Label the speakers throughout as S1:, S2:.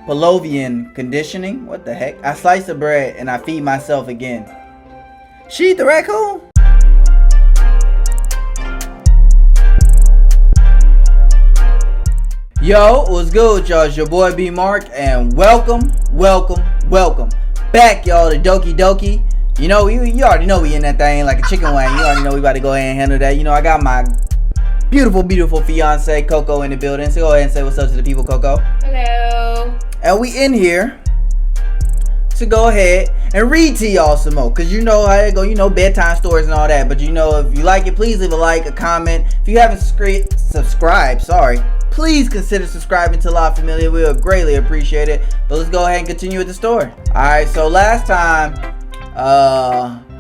S1: Pavlovian conditioning? What the heck? I slice the bread and I feed myself again. She eat the raccoon? Yo, what's good with y'all? It's your boy B Mark and welcome back y'all to Doki Doki. You know, you already know we in that thing like a chicken wing. You already know we about to go ahead and handle that. You know, I got my beautiful fiance Coco in the building. So go ahead and say what's up to the people, Coco.
S2: Hello.
S1: And we in here to go ahead and read to y'all some more. Cause you know how it go, you know, bedtime stories and all that. But you know, if you like it, please leave a like, a comment. If you haven't subscribed, please consider subscribing to La Familia. We would greatly appreciate it. But let's go ahead and continue with the story. Alright, so last time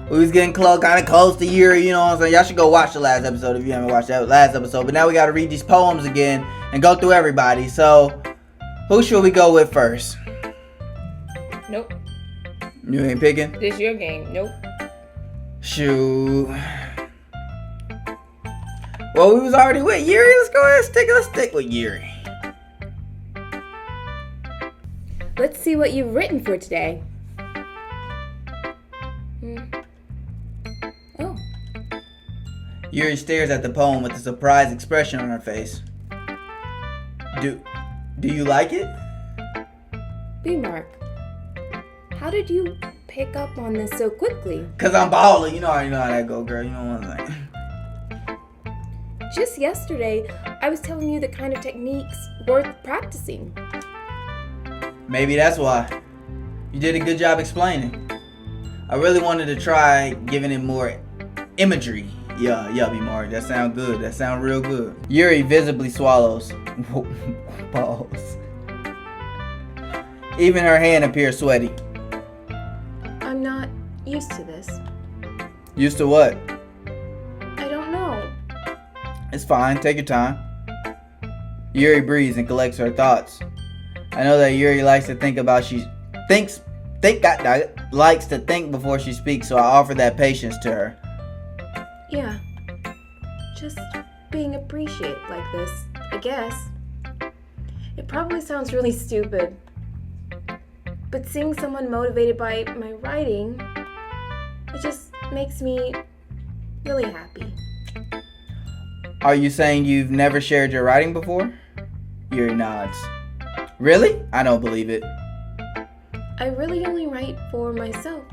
S1: we was getting kind of close to Yuri, you know what I'm saying? Y'all should go watch the last episode if you haven't watched that last episode. But now we gotta read these poems again and go through everybody. So who should we go with first?
S2: Nope.
S1: You ain't picking?
S2: This your game. Nope.
S1: Shoot. Well, we was already with Yuri. Let's go ahead and let's stick with Yuri.
S2: Let's see what you've written for today. Oh.
S1: Yuri stares at the poem with a surprised expression on her face. Do you like it?
S2: B Mark, how did you pick up on this so quickly?
S1: Cause I'm baller. You already know how that go, girl. You know what I'm saying?
S2: Just yesterday, I was telling you the kind of techniques worth practicing.
S1: Maybe that's why. You did a good job explaining. I really wanted to try giving it more imagery. Yeah, B Mark. That sound good. That sound real good. Yuri visibly swallows. Balls. Even her hand appears sweaty.
S2: I'm not used to this.
S1: Used to what?
S2: I don't know.
S1: It's fine. Take your time. Yuri breathes and collects her thoughts. I know that Yuri likes to think before she speaks, so I offer that patience to her.
S2: Yeah. Just being appreciated like this, I guess. It probably sounds really stupid, but seeing someone motivated by my writing, it just makes me really happy.
S1: Are you saying you've never shared your writing before? Yuri nods. Really? I don't believe it.
S2: I really only write for myself.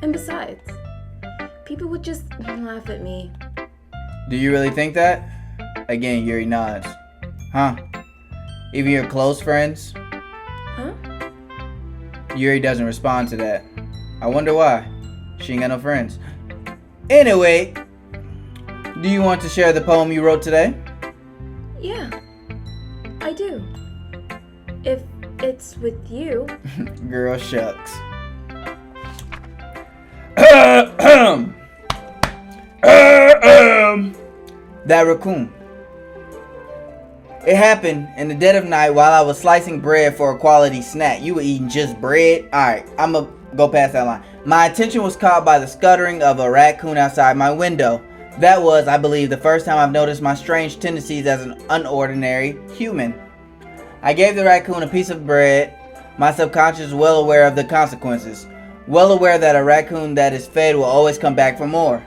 S2: And besides, people would just laugh at me.
S1: Do you really think that? Again, Yuri nods. Huh? Even your close friends?
S2: Huh?
S1: Yuri doesn't respond to that. I wonder why. She ain't got no friends. Anyway, do you want to share the poem you wrote today?
S2: Yeah, I do. If it's with you.
S1: Girl, shucks. That raccoon. It happened in the dead of night while I was slicing bread for a quality snack. You were eating just bread? Alright, I'ma go past that line. My attention was caught by the scuttering of a raccoon outside my window. That was, I believe, the first time I've noticed my strange tendencies as an unordinary human. I gave the raccoon a piece of bread, my subconscious well aware of the consequences. Well aware that a raccoon that is fed will always come back for more.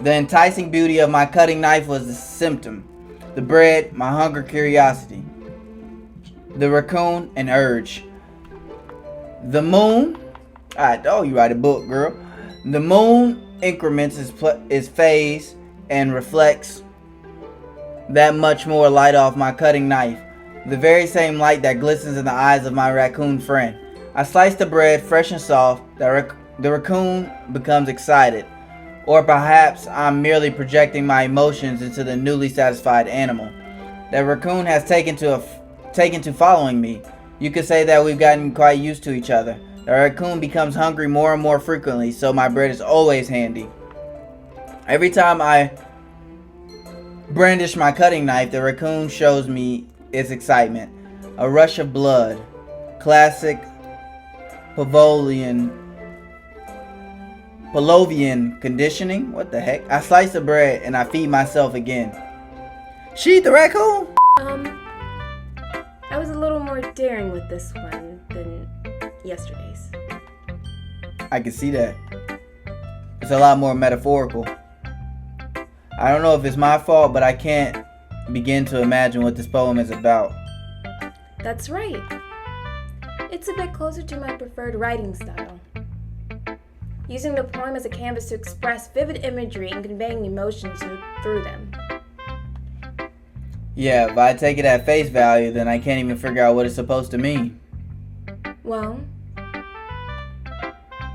S1: The enticing beauty of my cutting knife was the symptom. The bread, my hunger, curiosity. The raccoon, an urge. The moon, you write a book, girl. The moon increments its phase and reflects that much more light off my cutting knife. The very same light that glistens in the eyes of my raccoon friend. I slice the bread fresh and soft. The raccoon becomes excited. Or perhaps I'm merely projecting my emotions into the newly satisfied animal. The raccoon has taken to following me. You could say that we've gotten quite used to each other. The raccoon becomes hungry more and more frequently, so my bread is always handy. Every time I brandish my cutting knife, the raccoon shows me its excitement. A rush of blood. Classic Pavlovian conditioning? What the heck? I slice the bread and I feed myself again. She eat the raccoon?
S2: I was a little more daring with this one than yesterday's.
S1: I can see that. It's a lot more metaphorical. I don't know if it's my fault, but I can't begin to imagine what this poem is about.
S2: That's right. It's a bit closer to my preferred writing style. Using the poem as a canvas to express vivid imagery and conveying emotions through them.
S1: Yeah, if I take it at face value, then I can't even figure out what it's supposed to mean.
S2: Well,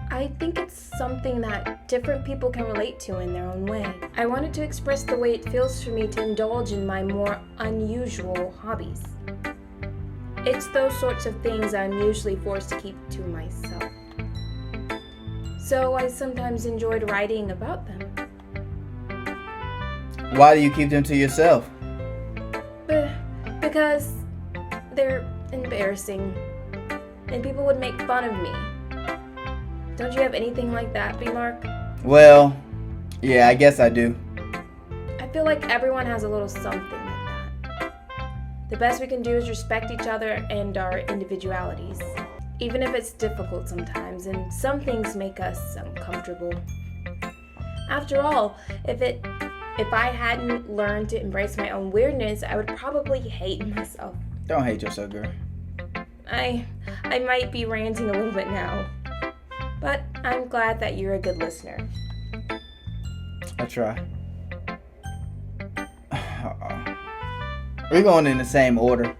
S2: I think it's something that different people can relate to in their own way. I wanted to express the way it feels for me to indulge in my more unusual hobbies. It's those sorts of things I'm usually forced to keep to myself. So I sometimes enjoyed writing about them.
S1: Why do you keep them to yourself?
S2: Because they're embarrassing, and people would make fun of me. Don't you have anything like that, B-Mark?
S1: Well, yeah, I guess I do.
S2: I feel like everyone has a little something like that. The best we can do is respect each other and our individualities, even if it's difficult sometimes, and some things make us uncomfortable. After all, if I hadn't learned to embrace my own weirdness, I would probably hate myself.
S1: Don't hate yourself, girl.
S2: I might be ranting a little bit now, but I'm glad that you're a good listener.
S1: I try. We're going in the same order.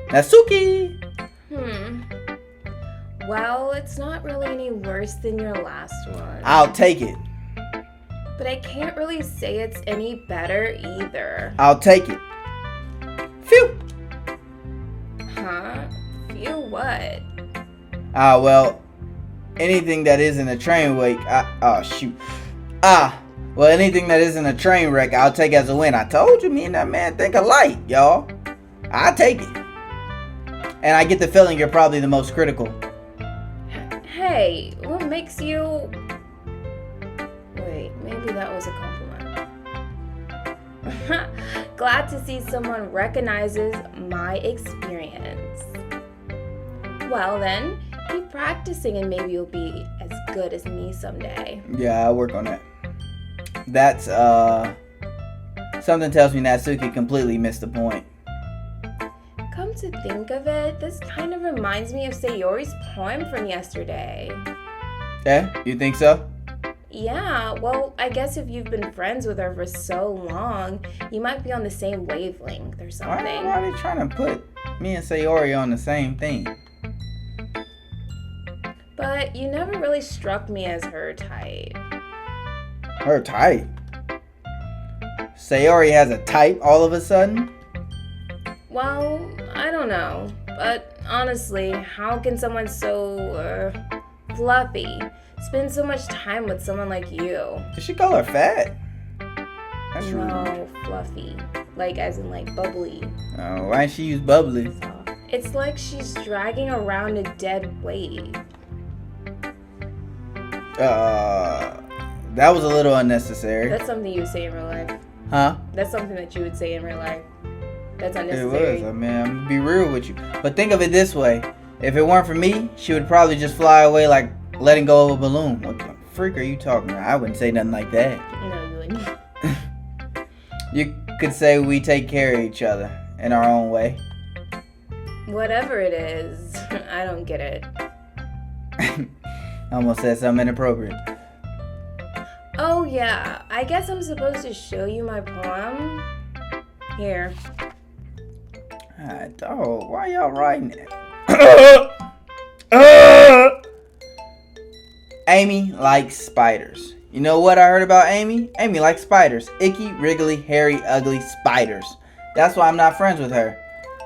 S1: Natsuki!
S2: Well, it's not really any worse than your last one.
S1: I'll take it.
S2: But I can't really say it's any better either.
S1: I'll take it. Phew!
S2: Huh? Phew what?
S1: Well, anything that isn't a train wreck, well, anything that isn't a train wreck, I'll take as a win. I told you, me and that man think alike, y'all. I'll take it. And I get the feeling you're probably the most critical.
S2: Hey, what makes you... Wait, maybe that was a compliment. Glad to see someone recognizes my experience. Well then, keep practicing and maybe you'll be as good as me someday.
S1: Yeah, I'll work on that. That's, something tells me Natsuki completely missed the point.
S2: Come to think of it, this kind of reminds me of Sayori's poem from yesterday.
S1: Yeah, you think so?
S2: Yeah, well, I guess if you've been friends with her for so long, you might be on the same wavelength or something.
S1: Why are they trying to put me and Sayori on the same thing?
S2: But you never really struck me as her type.
S1: Her type? Sayori has a type all of a sudden?
S2: Well, I don't know. But honestly, how can someone so, fluffy spend so much time with someone like you?
S1: Did she call her fat? That's rude.
S2: No, fluffy. Like, as in, like, bubbly.
S1: Oh, why didn't she use bubbly?
S2: It's like she's dragging around a dead weight.
S1: That was a little unnecessary.
S2: That's something you would say in real life.
S1: Huh?
S2: That's something that you would say in real life. That's unnecessary.
S1: It was. I mean, I'm gonna be real with you. But think of it this way. If it weren't for me, she would probably just fly away like letting go of a balloon. What the freak are you talking about? I wouldn't say nothing like that.
S2: No, you wouldn't.
S1: You could say we take care of each other in our own way.
S2: Whatever it is, I don't get it.
S1: I almost said something inappropriate.
S2: Oh yeah, I guess I'm supposed to show you my poem. Here.
S1: Dog, why y'all writing it? Amy likes spiders. You know what I heard about Amy? Amy likes spiders. Icky, wriggly, hairy, ugly spiders. That's why I'm not friends with her.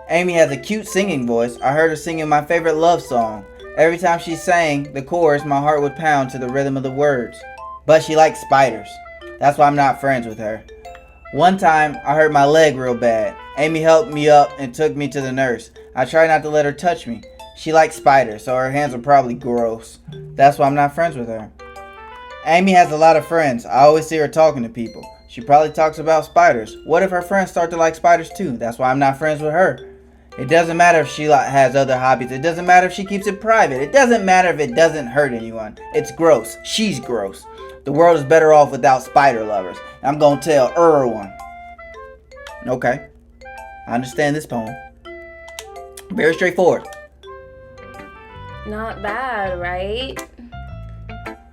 S1: Amy has a cute singing voice. I heard her singing my favorite love song. Every time she sang the chorus, my heart would pound to the rhythm of the words. But she likes spiders. That's why I'm not friends with her. One time, I hurt my leg real bad. Amy helped me up and took me to the nurse. I tried not to let her touch me. She likes spiders, so her hands are probably gross. That's why I'm not friends with her. Amy has a lot of friends. I always see her talking to people. She probably talks about spiders. What if her friends start to like spiders too? That's why I'm not friends with her. It doesn't matter if she has other hobbies. It doesn't matter if she keeps it private. It doesn't matter if it doesn't hurt anyone. It's gross. She's gross. The world is better off without spider lovers. I'm gonna tell everyone. Okay. I understand this poem. Very straightforward.
S2: Not bad, right?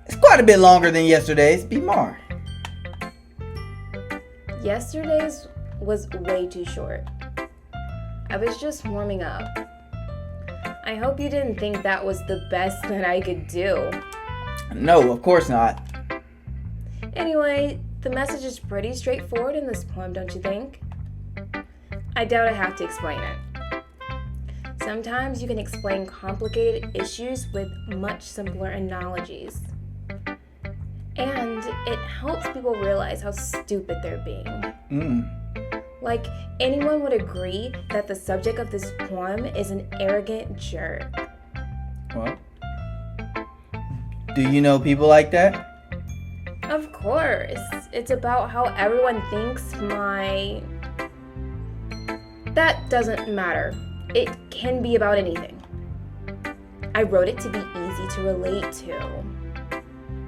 S1: It's quite a bit longer than yesterday's. Be more.
S2: Yesterday's was way too short. I was just warming up. I hope you didn't think that was the best that I could do.
S1: No, of course not.
S2: Anyway, the message is pretty straightforward in this poem, don't you think? I doubt I have to explain it. Sometimes you can explain complicated issues with much simpler analogies. And it helps people realize how stupid they're being. Like, anyone would agree that the subject of this poem is an arrogant jerk.
S1: Well, do you know people like that?
S2: Of course. It's about how everyone thinks That doesn't matter. It can be about anything. I wrote it to be easy to relate to.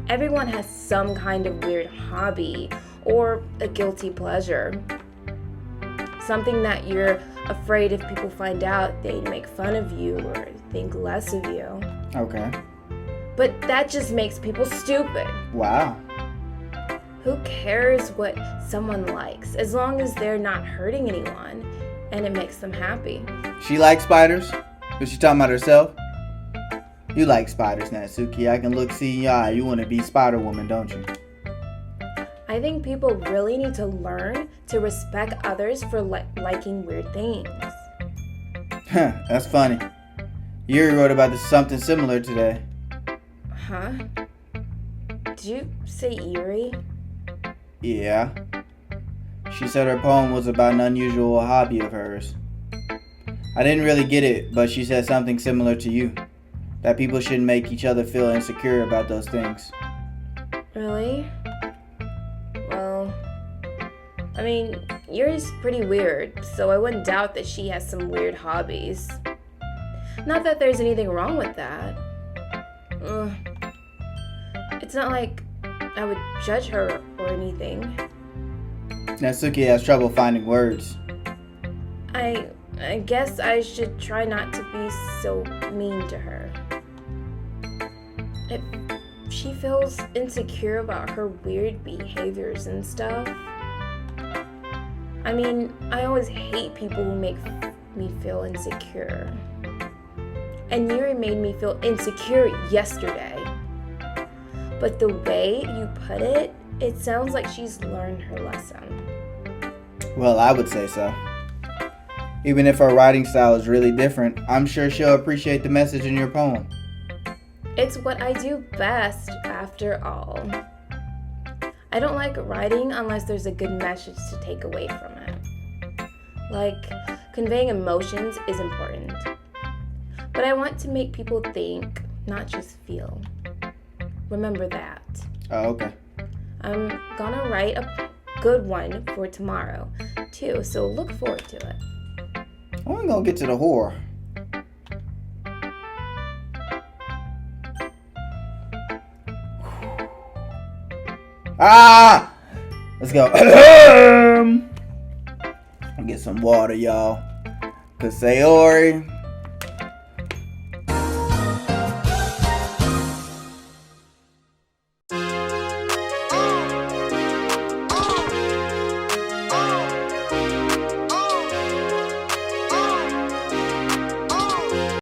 S2: Everyone has some kind of weird hobby or a guilty pleasure. Something that you're afraid if people find out they'd make fun of you or think less of you.
S1: Okay.
S2: But that just makes people stupid.
S1: Wow.
S2: Who cares what someone likes as long as they're not hurting anyone and it makes them happy?
S1: She likes spiders? Was she talking about herself? You like spiders, Natsuki. I can see in your eye. You want to be Spider Woman, don't you?
S2: I think people really need to learn to respect others for liking weird things.
S1: That's funny. Yuri wrote about something similar today.
S2: Huh? Did you say Yuri?
S1: Yeah. She said her poem was about an unusual hobby of hers. I didn't really get it, but she said something similar to you. That people shouldn't make each other feel insecure about those things.
S2: Really? Well, I mean, Yuri's pretty weird, so I wouldn't doubt that she has some weird hobbies. Not that there's anything wrong with that. It's not like I would judge her or anything.
S1: Natsuki has trouble finding words.
S2: I guess I should try not to be so mean to her. If she feels insecure about her weird behaviors and stuff. I mean, I always hate people who make me feel insecure. And Yuri made me feel insecure yesterday. But the way you put it, it sounds like she's learned her lesson.
S1: Well, I would say so. Even if her writing style is really different, I'm sure she'll appreciate the message in your poem.
S2: It's what I do best, after all. I don't like writing unless there's a good message to take away from it. Like, conveying emotions is important. But I want to make people think, not just feel. Remember that.
S1: Oh, okay.
S2: I'm gonna write a good one for tomorrow, too, so look forward to it.
S1: I'm gonna get to the whore. Let's go. Get some water, y'all. Cause Sayori,